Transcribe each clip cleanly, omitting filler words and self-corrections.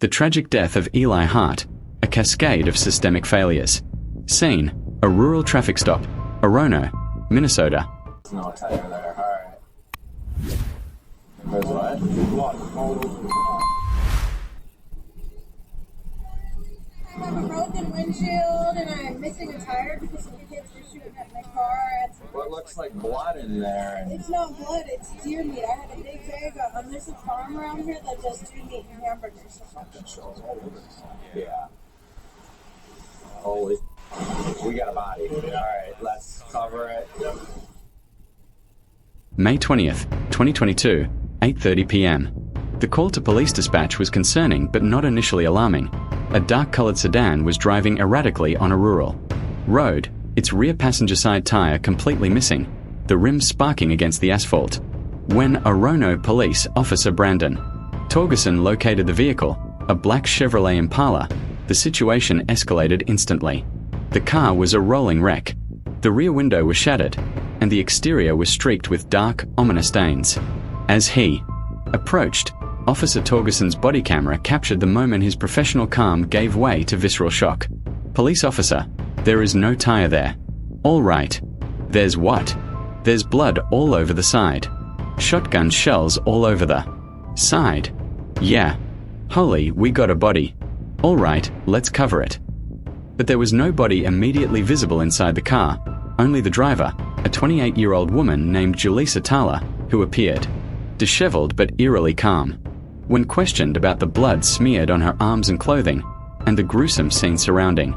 The tragic death of Eli Hart, a cascade of systemic failures. Scene, a rural traffic stop, Orono, Minnesota. No tire there, alright. There's what? I have a broken windshield and I'm missing a tire because some kids were shooting at my car. What looks like blood in there? It's not blood, it's deer meat. I had a big bag of, there's a farm around here that does deer meat and hamburgers. Yeah. Holy. We got a body. Alright, let's cover it. May 20th, 2022, 8:30 p.m. The call to police dispatch was concerning but not initially alarming. A dark-colored sedan was driving erratically on a rural road, its rear passenger side tire completely missing, the rim sparking against the asphalt. When Orono police officer Brandon Torgerson located the vehicle, a black Chevrolet Impala, the situation escalated instantly. The car was a rolling wreck. The rear window was shattered, and the exterior was streaked with dark, ominous stains. As he approached, Officer Torgerson's body camera captured the moment his professional calm gave way to visceral shock. Police officer, there is no tire there. All right. There's what? There's blood all over the side. Shotgun shells all over the side. Yeah. Holy, we got a body. All right, let's cover it. But there was no body immediately visible inside the car, only the driver, a 28-year-old woman named Julissa Thaler, who appeared disheveled but eerily calm. When questioned about the blood smeared on her arms and clothing, and the gruesome scene surrounding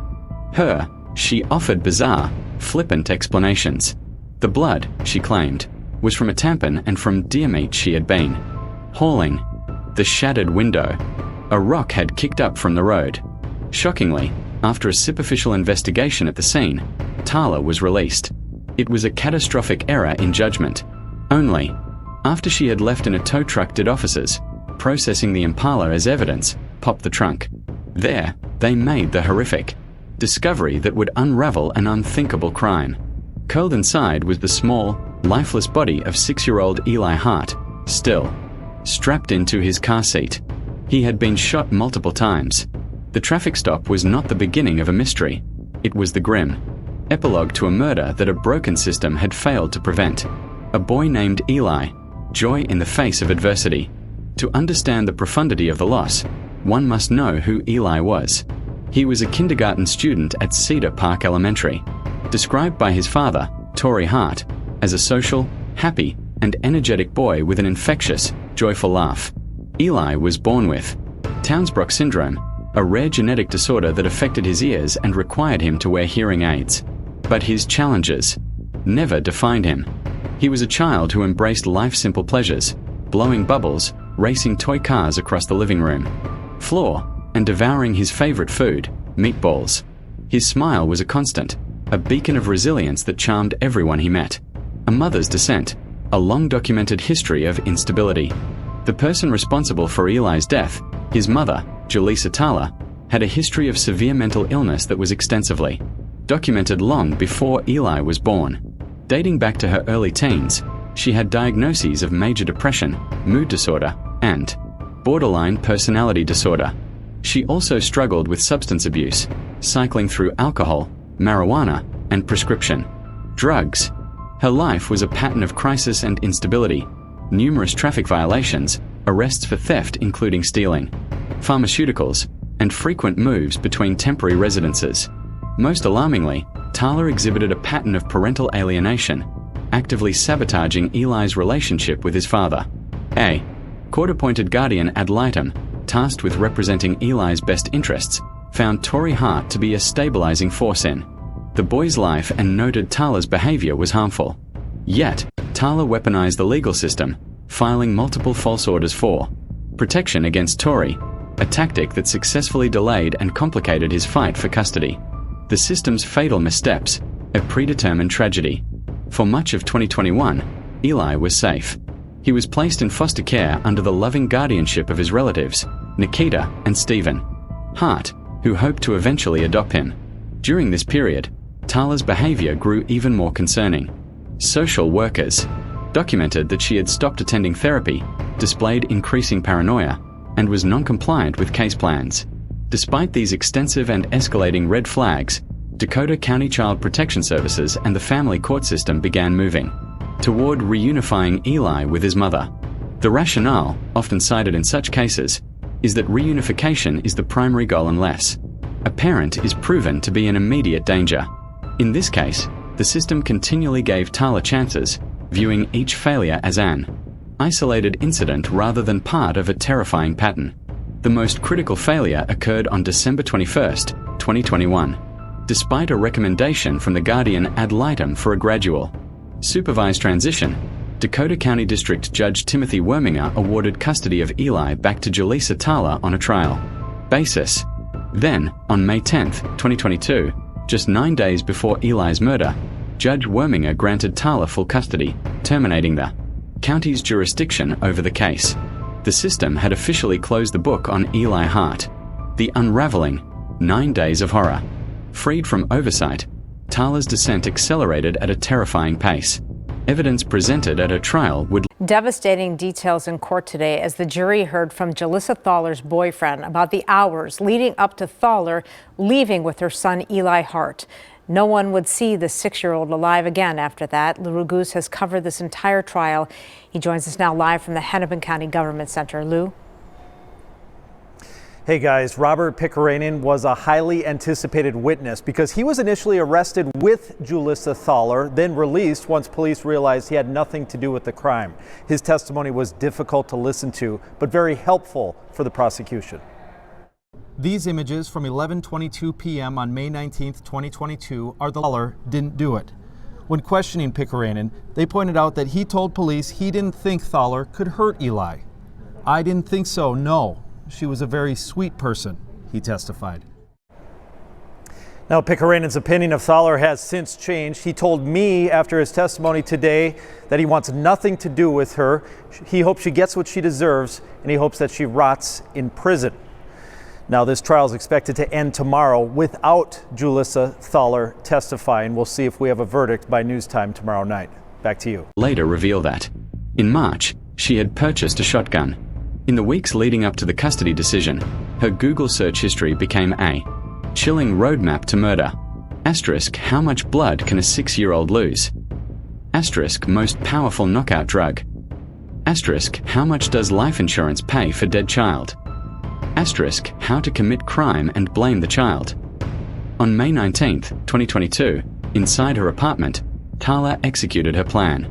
her, she offered bizarre, flippant explanations. The blood, she claimed, was from a tampon and from deer meat she had been hauling. The shattered window. A rock had kicked up from the road. Shockingly, after a superficial investigation at the scene, Thaler was released. It was a catastrophic error in judgment. Only after she had left in a tow truck did officers, processing the Impala as evidence, pop the trunk. There, they made the horrific discovery that would unravel an unthinkable crime. Curled inside was the small, lifeless body of 6-year-old Eli Hart, still strapped into his car seat. He had been shot multiple times. The traffic stop was not the beginning of a mystery. It was the grim epilogue to a murder that a broken system had failed to prevent. A boy named Eli, joy in the face of adversity. To understand the profundity of the loss, one must know who Eli was. He was a kindergarten student at Cedar Park Elementary, described by his father, Torrey Hart, as a social, happy, and energetic boy with an infectious, joyful laugh. Eli was born with Townsbrock syndrome, a rare genetic disorder that affected his ears and required him to wear hearing aids. But his challenges never defined him. He was a child who embraced life's simple pleasures, blowing bubbles, racing toy cars across the living room floor, and devouring his favorite food, meatballs. His smile was a constant, a beacon of resilience that charmed everyone he met. A mother's descent, a long-documented history of instability. The person responsible for Eli's death, his mother, Julissa Thaler, had a history of severe mental illness that was extensively documented long before Eli was born. Dating back to her early teens, she had diagnoses of major depression, mood disorder, and borderline personality disorder. She also struggled with substance abuse, cycling through alcohol, marijuana, and prescription drugs. Her life was a pattern of crisis and instability, numerous traffic violations, arrests for theft including stealing pharmaceuticals, and frequent moves between temporary residences. Most alarmingly, Thaler exhibited a pattern of parental alienation, actively sabotaging Eli's relationship with his father. A court-appointed guardian ad litem, tasked with representing Eli's best interests, found Torrey Hart to be a stabilizing force in the boy's life and noted Thaler's behavior was harmful. Yet, Thaler weaponized the legal system, filing multiple false orders for protection against Torrey, a tactic that successfully delayed and complicated his fight for custody. The system's fatal missteps, a predetermined tragedy. For much of 2021, Eli was safe. He was placed in foster care under the loving guardianship of his relatives, Nikita and Stephen Hart, who hoped to eventually adopt him. During this period, Thaler's behavior grew even more concerning. Social workers documented that she had stopped attending therapy, displayed increasing paranoia, and was non-compliant with case plans. Despite these extensive and escalating red flags, Dakota County Child Protection Services and the family court system began moving toward reunifying Eli with his mother. The rationale, often cited in such cases, is that reunification is the primary goal unless a parent is proven to be in immediate danger. In this case, the system continually gave Tala chances, viewing each failure as an isolated incident rather than part of a terrifying pattern. The most critical failure occurred on December 21, 2021, despite a recommendation from the guardian ad litem for a gradual, supervised transition. Dakota County District Judge Timothy Worminger awarded custody of Eli back to Julissa Tala on a trial basis. Then, on May 10, 2022, just 9 days before Eli's murder, Judge Worminger granted Tala full custody, terminating the county's jurisdiction over the case. The system had officially closed the book on Eli Hart. The unraveling 9 days of horror. Freed from oversight, Tala's descent accelerated at a terrifying pace. Evidence presented at her trial would... Devastating details in court today as the jury heard from Julissa Thaler's boyfriend about the hours leading up to Thaler leaving with her son Eli Hart. No one would see the 6-year-old alive again after that. Lou Goose has covered this entire trial. He joins us now live from the Hennepin County Government Center. Lou? Hey guys, Robert Pickerainen was a highly anticipated witness because he was initially arrested with Julissa Thaler, then released once police realized he had nothing to do with the crime. His testimony was difficult to listen to, but very helpful for the prosecution. These images from 11:22 p.m. on May 19, 2022 are the Thaler didn't do it. When questioning Pickerainen, they pointed out that he told police he didn't think Thaler could hurt Eli. "I didn't think so, no. She was a very sweet person," he testified. Now, Pickerainen's opinion of Thaler has since changed. He told me after his testimony today that he wants nothing to do with her. He hopes she gets what she deserves, and he hopes that she rots in prison. Now, this trial is expected to end tomorrow without Julissa Thaler testifying. We'll see if we have a verdict by news time tomorrow night. Back to you. Later reveal that, in March, she had purchased a shotgun. In the weeks leading up to the custody decision, her Google search history became a chilling roadmap to murder. Asterisk, how much blood can a 6-year-old lose? Asterisk, most powerful knockout drug. Asterisk, how much does life insurance pay for dead child? Asterisk, how to commit crime and blame the child. On May 19, 2022, inside her apartment, Tala executed her plan.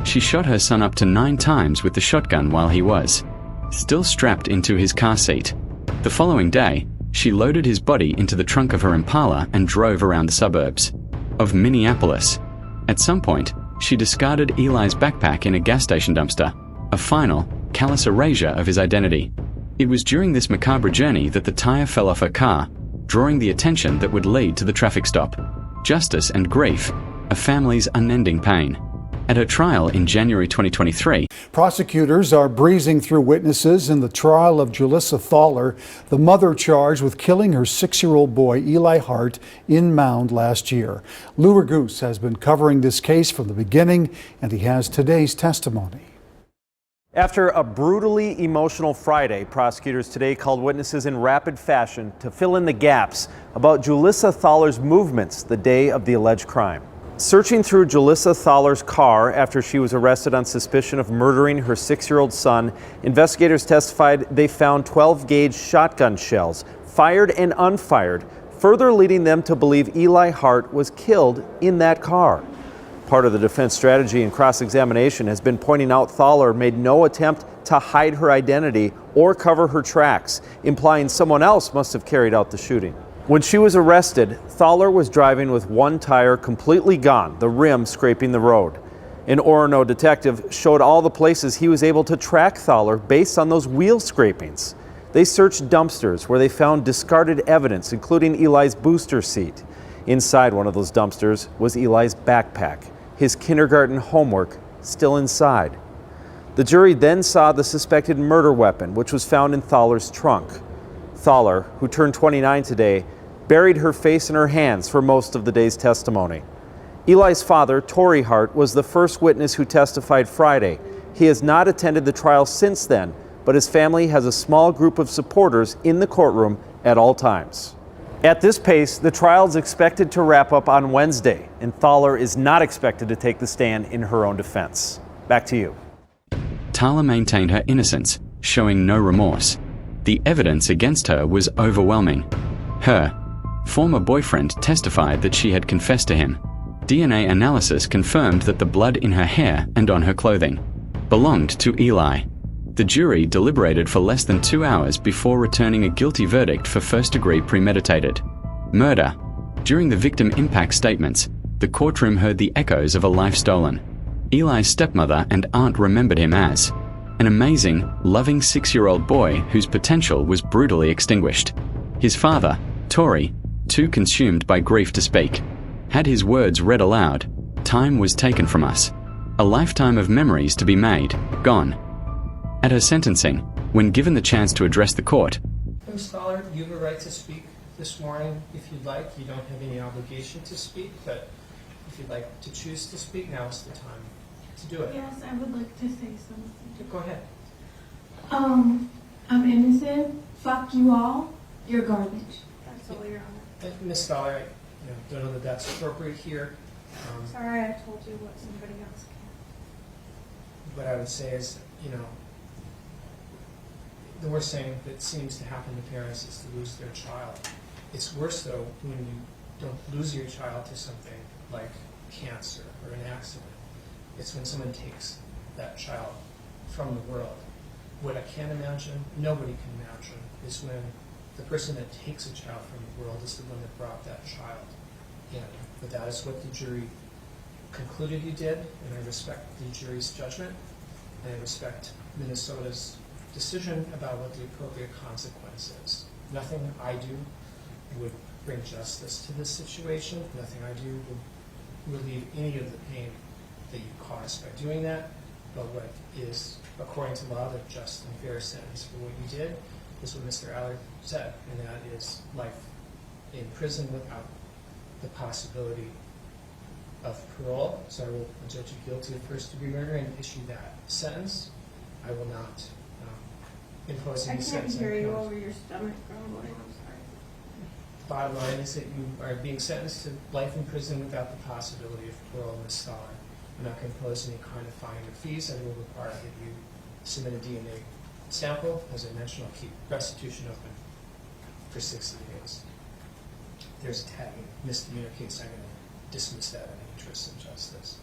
She shot her son up to 9 times with the shotgun while he was still strapped into his car seat. The following day, she loaded his body into the trunk of her Impala and drove around the suburbs of Minneapolis. At some point, she discarded Eli's backpack in a gas station dumpster, a final, callous erasure of his identity. It was during this macabre journey that the tire fell off her car, drawing the attention that would lead to the traffic stop. Justice and grief, a family's unending pain. At her trial in January 2023, prosecutors are breezing through witnesses in the trial of Julissa Thaler, the mother charged with killing her 6-year-old boy Eli Hart in Mound last year. Lou Goose has been covering this case from the beginning, and he has today's testimony. After a brutally emotional Friday, prosecutors today called witnesses in rapid fashion to fill in the gaps about Julissa Thaler's movements the day of the alleged crime. Searching through Julissa Thaler's car after she was arrested on suspicion of murdering her 6-year-old son, investigators testified they found 12-gauge shotgun shells, fired and unfired, further leading them to believe Eli Hart was killed in that car. Part of the defense strategy in cross-examination has been pointing out Thaler made no attempt to hide her identity or cover her tracks, implying someone else must have carried out the shooting. When she was arrested, Thaler was driving with one tire completely gone, the rim scraping the road. An Orono detective showed all the places he was able to track Thaler based on those wheel scrapings. They searched dumpsters where they found discarded evidence, including Eli's booster seat. Inside one of those dumpsters was Eli's backpack, his kindergarten homework still inside. The jury then saw the suspected murder weapon, which was found in Thaler's trunk. Thaler, who turned 29 today, buried her face in her hands for most of the day's testimony. Eli's father, Torrey Hart, was the first witness who testified Friday. He has not attended the trial since then, but his family has a small group of supporters in the courtroom at all times. At this pace, the trial is expected to wrap up on Wednesday, and Thaler is not expected to take the stand in her own defense. Back to you. Thaler maintained her innocence, showing no remorse. The evidence against her was overwhelming. Her former boyfriend testified that she had confessed to him. DNA analysis confirmed that the blood in her hair and on her clothing belonged to Eli. The jury deliberated for less than 2 hours before returning a guilty verdict for first-degree premeditated murder. During the victim impact statements, the courtroom heard the echoes of a life stolen. Eli's stepmother and aunt remembered him as an amazing, loving 6-year-old boy whose potential was brutally extinguished. His father, Tory, too consumed by grief to speak, had his words read aloud. Time was taken from us. A lifetime of memories to be made, gone. At her sentencing, when given the chance to address the court, Ms. Thaler, you have a right to speak this morning if you'd like. You don't have any obligation to speak, but if you'd like to choose to speak, now is the time to do it. Yes, I would like to say something. Go ahead. I'm innocent. Fuck you all. You're garbage. That's all, Your Honor. Ms. Thaler, I don't know that that's appropriate here. Sorry, I told you what somebody else can. What I would say is, the worst thing that seems to happen to parents is to lose their child. It's worse, though, when you don't lose your child to something like cancer or an accident. It's when someone takes that child from the world. What I can't imagine, nobody can imagine, is when the person that takes a child from the world is the one that brought that child in. But that is what the jury concluded you did, and I respect the jury's judgment, and I respect Minnesota's decision about what the appropriate consequence is. Nothing I do would bring justice to this situation. Nothing I do would relieve any of the pain that you caused by doing that. But what is, according to law, the just and fair sentence for what you did is what Mr. Allard said, and that is life in prison without the possibility of parole. So I will judge you guilty of first-degree murder and issue that sentence. I will not impose any sentence. I can't hear you over your stomach grumbling. I'm sorry. Bottom line is that you are being sentenced to life in prison without the possibility of parole, Ms. Thaler. I'm not going to impose any kind of fine or fees. I will require that you submit a DNA sample. As I mentioned, I'll keep restitution open for 60 days. There's a tag in misdemeanor case. I'm going to dismiss that in the interest of justice.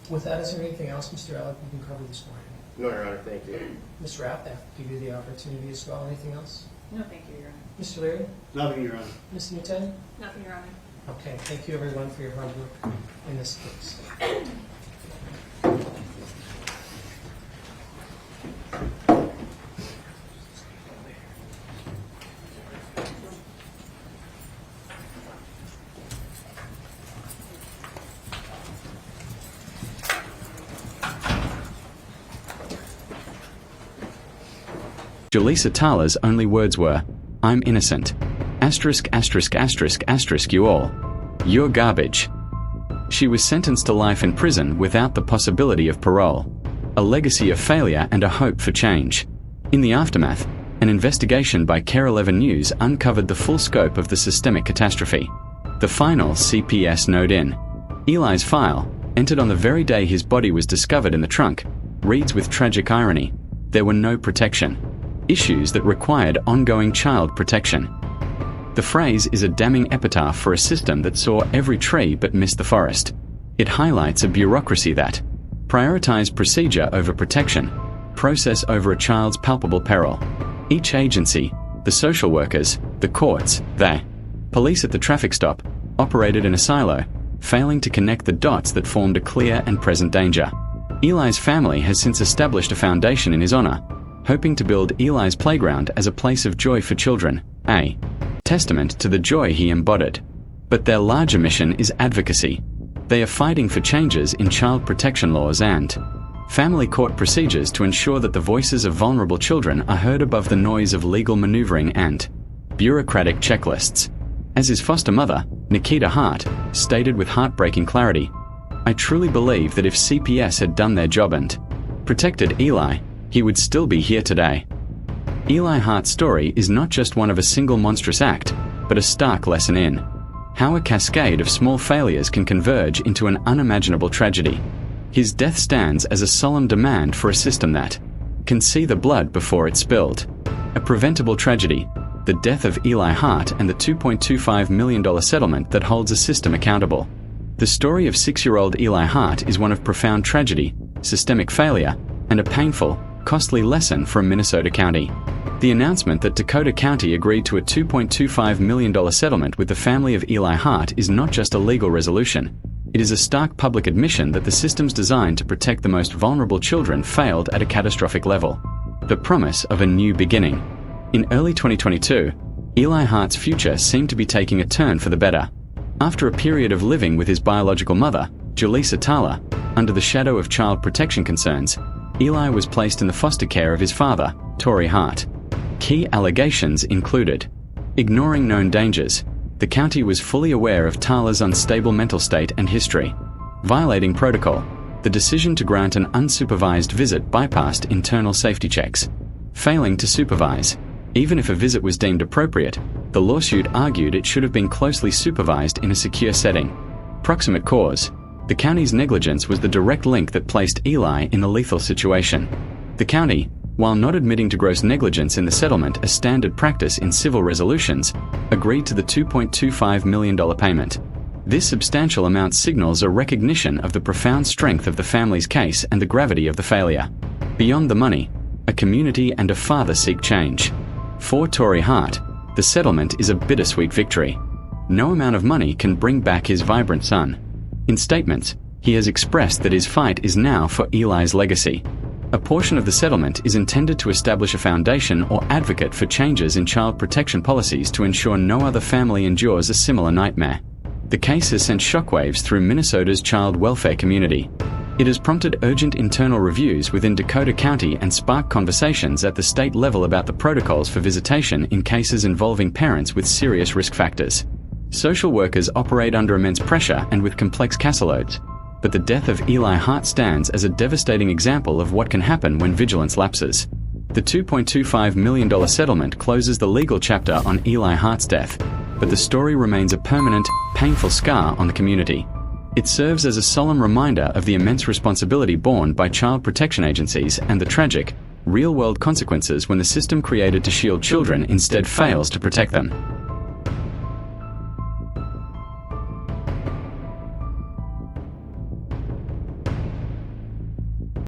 With that, is there anything else, Mr. Allard, we can cover this morning? No, Your Honor, thank you. Ms. Rapp, I give you the opportunity as well. Anything else? No, thank you, Your Honor. Mr. Leary? Nothing, Your Honor. Ms. Newton? Nothing, Your Honor. Okay, thank you everyone for your hard work in this case. Julissa Thaler's only words were, "I'm innocent. Asterisk, asterisk, asterisk, asterisk you all. You're garbage." She was sentenced to life in prison without the possibility of parole, a legacy of failure and a hope for change. In the aftermath, an investigation by Care 11 News uncovered the full scope of the systemic catastrophe. The final CPS note in Eli's file, entered on the very day his body was discovered in the trunk, reads with tragic irony, "There were no protection. Issues that required ongoing child protection." The phrase is a damning epitaph for a system that saw every tree but missed the forest. It highlights a bureaucracy that prioritized procedure over protection, process over a child's palpable peril. Each agency, the social workers, the courts, the police at the traffic stop, operated in a silo, failing to connect the dots that formed a clear and present danger. Eli's family has since established a foundation in his honor, hoping to build Eli's playground as a place of joy for children, a testament to the joy he embodied. But their larger mission is advocacy. They are fighting for changes in child protection laws and family court procedures to ensure that the voices of vulnerable children are heard above the noise of legal maneuvering and bureaucratic checklists. As his foster mother, Nikita Hart, stated with heartbreaking clarity, "I truly believe that if CPS had done their job and protected Eli, he would still be here today. Eli Hart's story is not just one of a single monstrous act, but a stark lesson in how a cascade of small failures can converge into an unimaginable tragedy. His death stands as a solemn demand for a system that can see the blood before it's spilled. A preventable tragedy, the death of Eli Hart and the $2.25 million settlement that holds a system accountable. The story of 6-year-old Eli Hart is one of profound tragedy, systemic failure, and a painful, costly lesson from Minnesota County. The announcement that Dakota County agreed to a $2.25 million settlement with the family of Eli Hart is not just a legal resolution. It is a stark public admission that the systems designed to protect the most vulnerable children failed at a catastrophic level. The promise of a new beginning. In early 2022, Eli Hart's future seemed to be taking a turn for the better. After a period of living with his biological mother, Julissa Thaler, under the shadow of child protection concerns, Eli was placed in the foster care of his father, Tory Hart. Key allegations included ignoring known dangers. The county was fully aware of Thaler's unstable mental state and history. Violating protocol. The decision to grant an unsupervised visit bypassed internal safety checks. Failing to supervise. Even if a visit was deemed appropriate, the lawsuit argued it should have been closely supervised in a secure setting. Proximate cause. The county's negligence was the direct link that placed Eli in the lethal situation. The county, while not admitting to gross negligence in the settlement, a standard practice in civil resolutions, agreed to the $2.25 million payment. This substantial amount signals a recognition of the profound strength of the family's case and the gravity of the failure. Beyond the money, a community and a father seek change. For Tory Hart, the settlement is a bittersweet victory. No amount of money can bring back his vibrant son. In statements, he has expressed that his fight is now for Eli's legacy. A portion of the settlement is intended to establish a foundation or advocate for changes in child protection policies to ensure no other family endures a similar nightmare. The case has sent shockwaves through Minnesota's child welfare community. It has prompted urgent internal reviews within Dakota County and sparked conversations at the state level about the protocols for visitation in cases involving parents with serious risk factors. Social workers operate under immense pressure and with complex caseloads, but the death of Eli Hart stands as a devastating example of what can happen when vigilance lapses. The $2.25 million settlement closes the legal chapter on Eli Hart's death, but the story remains a permanent, painful scar on the community. It serves as a solemn reminder of the immense responsibility borne by child protection agencies and the tragic, real-world consequences when the system created to shield children instead fails to protect them.